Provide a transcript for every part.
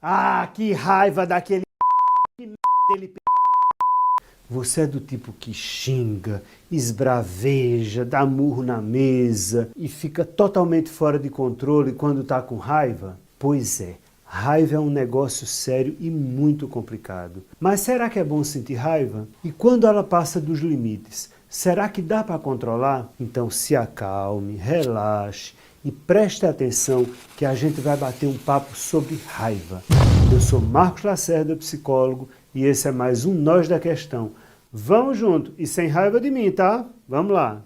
Ah, que raiva daquele que ele. Você é do tipo que xinga, esbraveja, dá murro na mesa e fica totalmente fora de controle quando está com raiva? Pois é, raiva é um negócio sério e muito complicado. Mas será que é bom sentir raiva? E quando ela passa dos limites, será que dá para controlar? Então se acalme, relaxe e preste atenção que a gente vai bater um papo sobre raiva. Eu sou Marcos Lacerda, psicólogo, e esse é mais um Nós da Questão. Vamos junto e sem raiva de mim, tá? Vamos lá!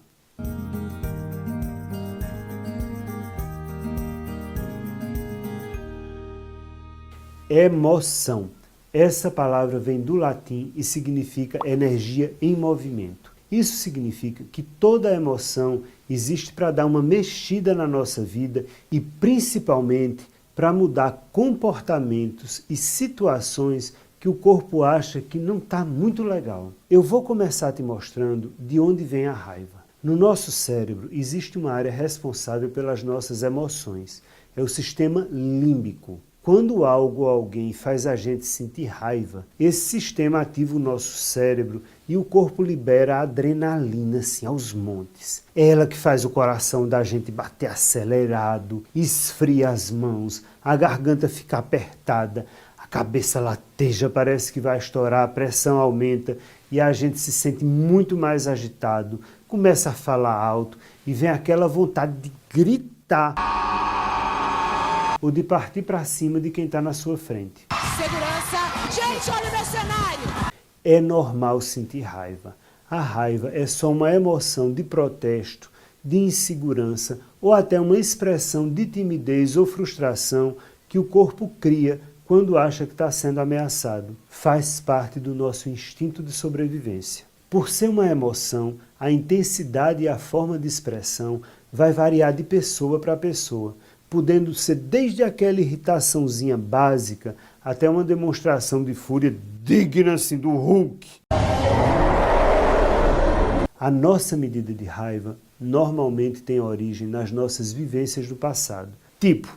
Emoção. Essa palavra vem do latim e significa energia em movimento. Isso significa que toda emoção existe para dar uma mexida na nossa vida e principalmente para mudar comportamentos e situações que o corpo acha que não está muito legal. Eu vou começar te mostrando de onde vem a raiva. No nosso cérebro existe uma área responsável pelas nossas emoções. É o sistema límbico. Quando algo ou alguém faz a gente sentir raiva, esse sistema ativa o nosso cérebro e o corpo libera a adrenalina assim aos montes. É ela que faz o coração da gente bater acelerado, esfria as mãos, a garganta fica apertada, a cabeça lateja, parece que vai estourar, a pressão aumenta e a gente se sente muito mais agitado, começa a falar alto e vem aquela vontade de gritar ou de partir para cima de quem está na sua frente. Segurança! Gente, olha meu cenário! É normal sentir raiva. A raiva é só uma emoção de protesto, de insegurança ou até uma expressão de timidez ou frustração que o corpo cria quando acha que está sendo ameaçado. Faz parte do nosso instinto de sobrevivência. Por ser uma emoção, a intensidade e a forma de expressão vai variar de pessoa para pessoa, podendo ser desde aquela irritaçãozinha básica até uma demonstração de fúria digna assim do Hulk. A nossa medida de raiva normalmente tem origem nas nossas vivências do passado. Tipo,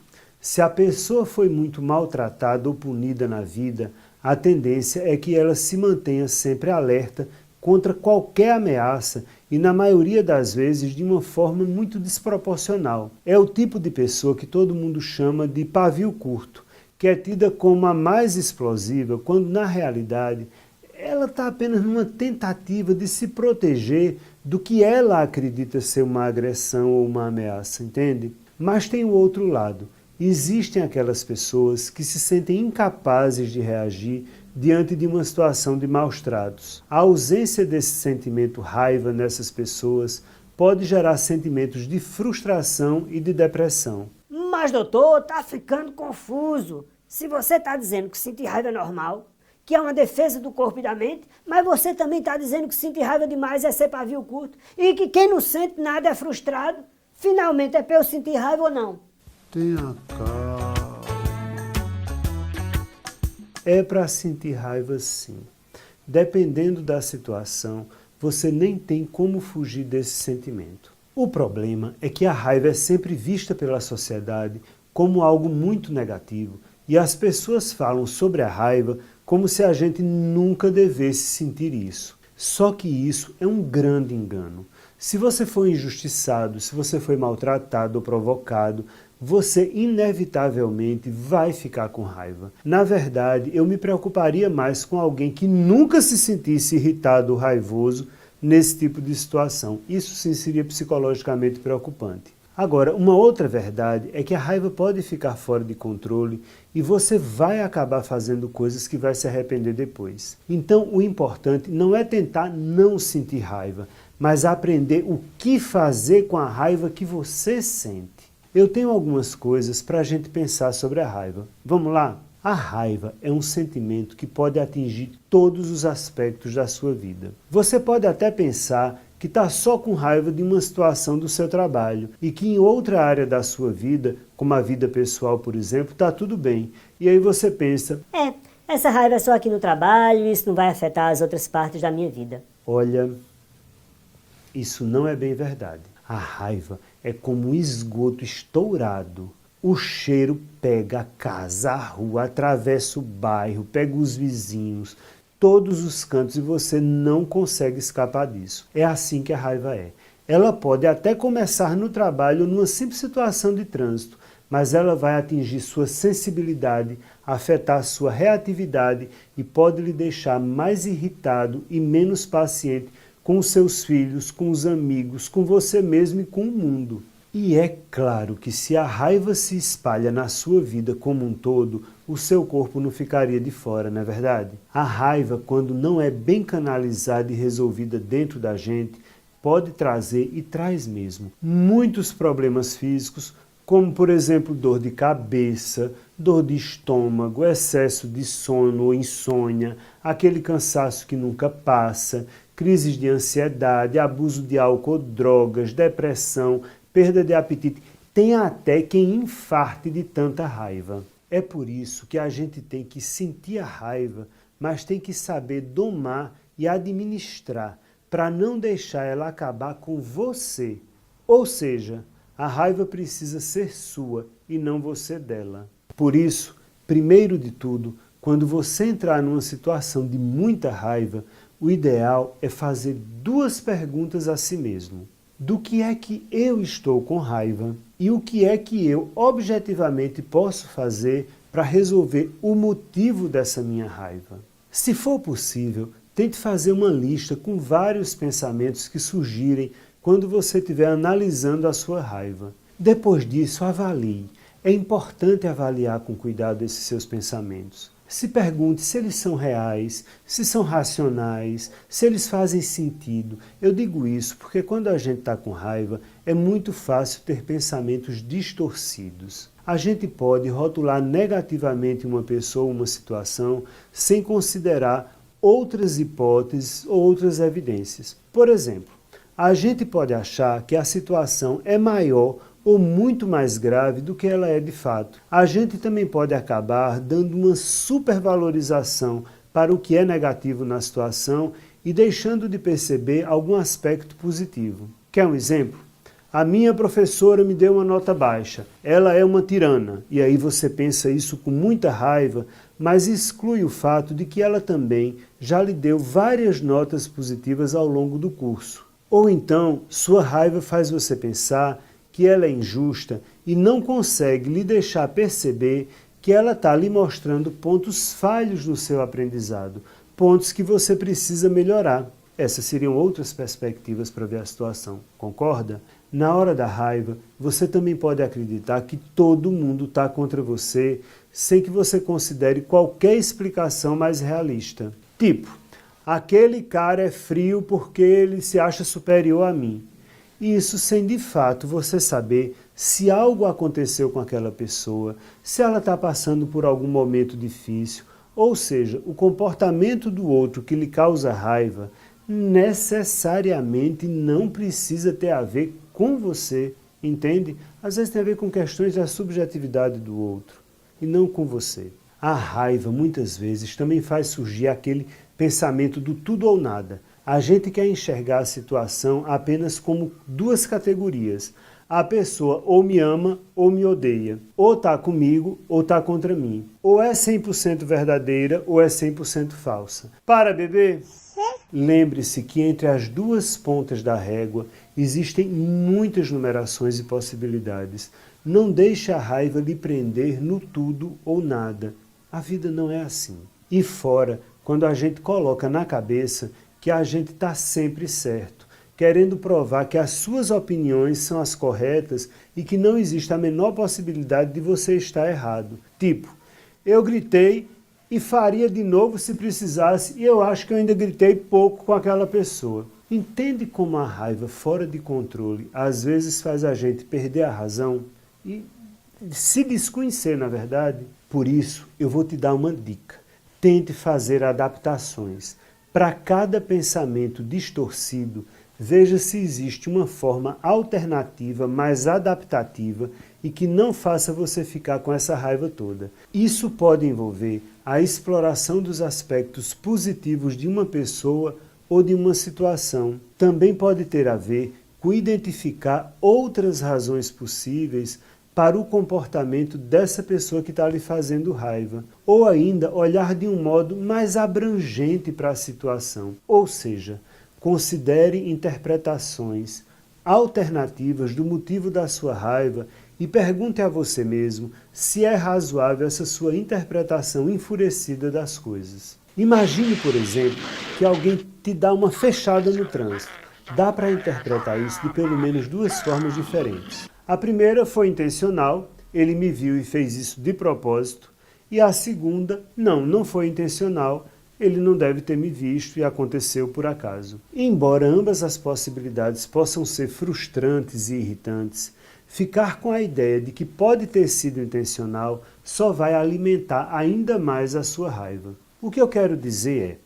se a pessoa foi muito maltratada ou punida na vida, a tendência é que ela se mantenha sempre alerta contra qualquer ameaça e, na maioria das vezes, de uma forma muito desproporcional. É o tipo de pessoa que todo mundo chama de pavio curto, que é tida como a mais explosiva, quando, na realidade, ela está apenas numa tentativa de se proteger do que ela acredita ser uma agressão ou uma ameaça, entende? Mas tem o outro lado. Existem aquelas pessoas que se sentem incapazes de reagir diante de uma situação de maus tratos. A ausência desse sentimento raiva nessas pessoas pode gerar sentimentos de frustração e de depressão. Mas doutor, tá ficando confuso. Se você está dizendo que sentir raiva é normal, que é uma defesa do corpo e da mente, mas você também está dizendo que sentir raiva demais é ser pavio curto e que quem não sente nada é frustrado, finalmente é para eu sentir raiva ou não? Tenha calma. É para sentir raiva sim. Dependendo da situação, você nem tem como fugir desse sentimento. O problema é que a raiva é sempre vista pela sociedade como algo muito negativo e as pessoas falam sobre a raiva como se a gente nunca devesse sentir isso. Só que isso é um grande engano. Se você foi injustiçado, se você foi maltratado ou provocado, você inevitavelmente vai ficar com raiva. Na verdade, eu me preocuparia mais com alguém que nunca se sentisse irritado ou raivoso nesse tipo de situação. Isso sim seria psicologicamente preocupante. Agora, uma outra verdade é que a raiva pode ficar fora de controle e você vai acabar fazendo coisas que vai se arrepender depois. Então, o importante não é tentar não sentir raiva, mas aprender o que fazer com a raiva que você sente. Eu tenho algumas coisas para a gente pensar sobre a raiva. Vamos lá? A raiva é um sentimento que pode atingir todos os aspectos da sua vida. Você pode até pensar que está só com raiva de uma situação do seu trabalho e que em outra área da sua vida, como a vida pessoal, por exemplo, está tudo bem. E aí você pensa, Essa raiva é só aqui no trabalho e isso não vai afetar as outras partes da minha vida. olha, isso não é bem verdade. A raiva é como um esgoto estourado. O cheiro pega a casa, a rua, atravessa o bairro, pega os vizinhos, todos os cantos e você não consegue escapar disso. É assim que a raiva é. Ela pode até começar no trabalho numa simples situação de trânsito, mas ela vai atingir sua sensibilidade, afetar sua reatividade e pode lhe deixar mais irritado e menos paciente com os seus filhos, com os amigos, com você mesmo e com o mundo. E é claro que se a raiva se espalha na sua vida como um todo, o seu corpo não ficaria de fora, não é verdade? A raiva, quando não é bem canalizada e resolvida dentro da gente, pode trazer, e traz mesmo, muitos problemas físicos, como por exemplo dor de cabeça, dor de estômago, excesso de sono ou insônia, aquele cansaço que nunca passa, crises de ansiedade, abuso de álcool, drogas, depressão, perda de apetite, tem até quem infarte de tanta raiva. É por isso que a gente tem que sentir a raiva, mas tem que saber domar e administrar, para não deixar ela acabar com você. Ou seja, a raiva precisa ser sua e não você dela. Por isso, primeiro de tudo, quando você entrar numa situação de muita raiva, o ideal é fazer 2 perguntas a si mesmo. Do que é que eu estou com raiva e o que é que eu objetivamente posso fazer para resolver o motivo dessa minha raiva? Se for possível, tente fazer uma lista com vários pensamentos que surgirem quando você estiver analisando a sua raiva. Depois disso, avalie. É importante avaliar com cuidado esses seus pensamentos. Se pergunte se eles são reais, se são racionais, se eles fazem sentido. Eu digo isso porque quando a gente está com raiva, é muito fácil ter pensamentos distorcidos. A gente pode rotular negativamente uma pessoa ou uma situação sem considerar outras hipóteses ou outras evidências. Por exemplo, a gente pode achar que a situação é maior ou muito mais grave do que ela é de fato. A gente também pode acabar dando uma supervalorização para o que é negativo na situação e deixando de perceber algum aspecto positivo. Quer um exemplo? A minha professora me deu uma nota baixa, ela é uma tirana, e aí você pensa isso com muita raiva, mas exclui o fato de que ela também já lhe deu várias notas positivas ao longo do curso. Ou então, sua raiva faz você pensar que ela é injusta e não consegue lhe deixar perceber que ela está lhe mostrando pontos falhos no seu aprendizado, pontos que você precisa melhorar. Essas seriam outras perspectivas para ver a situação, concorda? Na hora da raiva, você também pode acreditar que todo mundo está contra você, sem que você considere qualquer explicação mais realista. Tipo, aquele cara é frio porque ele se acha superior a mim. Isso sem de fato você saber se algo aconteceu com aquela pessoa, se ela está passando por algum momento difícil, ou seja, o comportamento do outro que lhe causa raiva necessariamente não precisa ter a ver com você, entende? Às vezes tem a ver com questões da subjetividade do outro e não com você. A raiva muitas vezes também faz surgir aquele pensamento do tudo ou nada. A gente quer enxergar a situação apenas como 2 categorias. A pessoa ou me ama ou me odeia. Ou está comigo ou está contra mim. Ou é 100% verdadeira ou é 100% falsa. Para, bebê! Lembre-se que entre as 2 pontas da régua existem muitas numerações e possibilidades. Não deixe a raiva lhe prender no tudo ou nada. A vida não é assim. E fora, quando a gente coloca na cabeça que a gente está sempre certo, querendo provar que as suas opiniões são as corretas e que não existe a menor possibilidade de você estar errado. Tipo, eu gritei e faria de novo se precisasse e eu acho que eu ainda gritei pouco com aquela pessoa. Entende como a raiva fora de controle às vezes faz a gente perder a razão e se desconhecer, na verdade? Por isso, eu vou te dar uma dica. Tente fazer adaptações. Para cada pensamento distorcido, veja se existe uma forma alternativa, mais adaptativa e que não faça você ficar com essa raiva toda. Isso pode envolver a exploração dos aspectos positivos de uma pessoa ou de uma situação. Também pode ter a ver com identificar outras razões possíveis para o comportamento dessa pessoa que está lhe fazendo raiva, ou ainda olhar de um modo mais abrangente para a situação, ou seja, considere interpretações alternativas do motivo da sua raiva e pergunte a você mesmo se é razoável essa sua interpretação enfurecida das coisas. Imagine, por exemplo, que alguém te dá uma fechada no trânsito. Dá para interpretar isso de pelo menos duas formas diferentes. A primeira foi intencional, ele me viu e fez isso de propósito. E a segunda, não foi intencional, ele não deve ter me visto e aconteceu por acaso. Embora ambas as possibilidades possam ser frustrantes e irritantes, ficar com a ideia de que pode ter sido intencional só vai alimentar ainda mais a sua raiva. O que eu quero dizer é,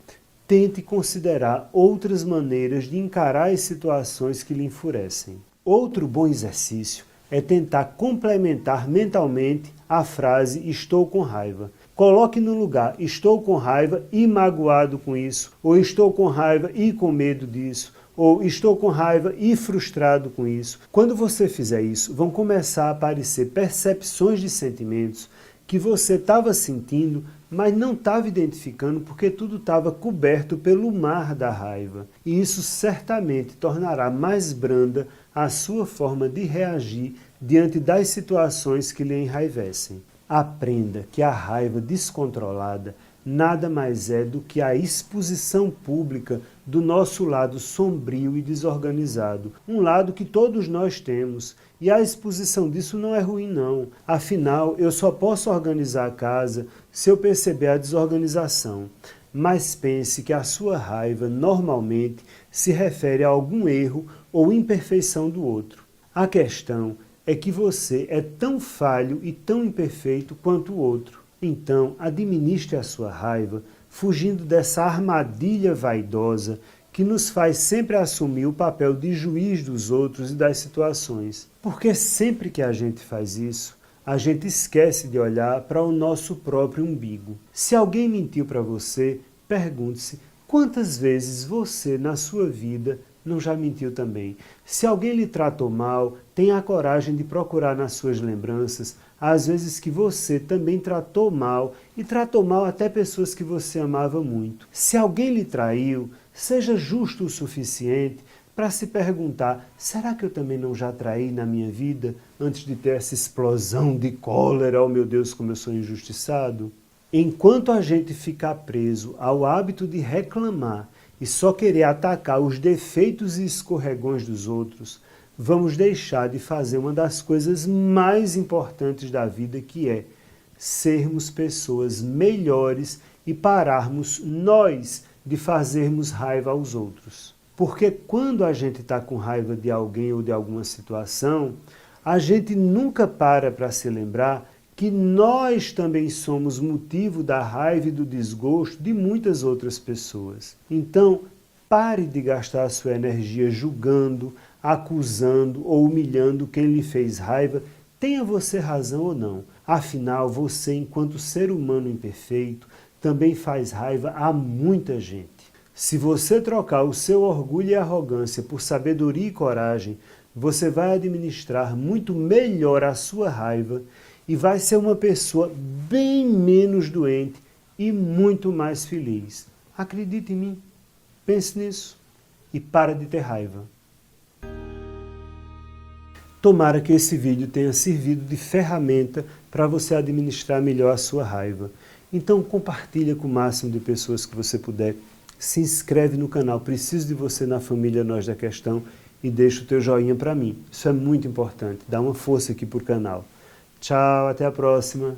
tente considerar outras maneiras de encarar as situações que lhe enfurecem. Outro bom exercício é tentar complementar mentalmente a frase estou com raiva. Coloque no lugar estou com raiva e magoado com isso, ou estou com raiva e com medo disso, ou estou com raiva e frustrado com isso. Quando você fizer isso, vão começar a aparecer percepções de sentimentos que você estava sentindo, mas não estava identificando porque tudo estava coberto pelo mar da raiva. E isso certamente tornará mais branda a sua forma de reagir diante das situações que lhe enraivecem. Aprenda que a raiva descontrolada nada mais é do que a exposição pública do nosso lado sombrio e desorganizado, um lado que todos nós temos, e a exposição disso não é ruim não, afinal eu só posso organizar a casa se eu perceber a desorganização, mas pense que a sua raiva normalmente se refere a algum erro ou imperfeição do outro. A questão é que você é tão falho e tão imperfeito quanto o outro. Então, administre a sua raiva, fugindo dessa armadilha vaidosa que nos faz sempre assumir o papel de juiz dos outros e das situações. Porque sempre que a gente faz isso, a gente esquece de olhar para o nosso próprio umbigo. Se alguém mentiu para você, pergunte-se quantas vezes você, na sua vida, não já mentiu também. Se alguém lhe tratou mal, tenha a coragem de procurar nas suas lembranças as vezes que você também tratou mal e tratou mal até pessoas que você amava muito. Se alguém lhe traiu, seja justo o suficiente para se perguntar, será que eu também não já traí na minha vida antes de ter essa explosão de cólera, oh meu Deus, como eu sou injustiçado? Enquanto a gente ficar preso ao hábito de reclamar e só querer atacar os defeitos e escorregões dos outros, vamos deixar de fazer uma das coisas mais importantes da vida, que é sermos pessoas melhores e pararmos nós de fazermos raiva aos outros. Porque quando a gente está com raiva de alguém ou de alguma situação, a gente nunca para se lembrar que nós também somos motivo da raiva e do desgosto de muitas outras pessoas. Então, pare de gastar a sua energia julgando, acusando ou humilhando quem lhe fez raiva, tenha você razão ou não. Afinal, você, enquanto ser humano imperfeito, também faz raiva a muita gente. Se você trocar o seu orgulho e arrogância por sabedoria e coragem, você vai administrar muito melhor a sua raiva e vai ser uma pessoa bem menos doente e muito mais feliz. Acredite em mim, pense nisso e para de ter raiva. Tomara que esse vídeo tenha servido de ferramenta para você administrar melhor a sua raiva. Então compartilha com o máximo de pessoas que você puder. Se inscreve no canal Preciso de Você na família Nós da Questão e deixa o teu joinha para mim. Isso é muito importante. Dá uma força aqui para o canal. Tchau, até a próxima.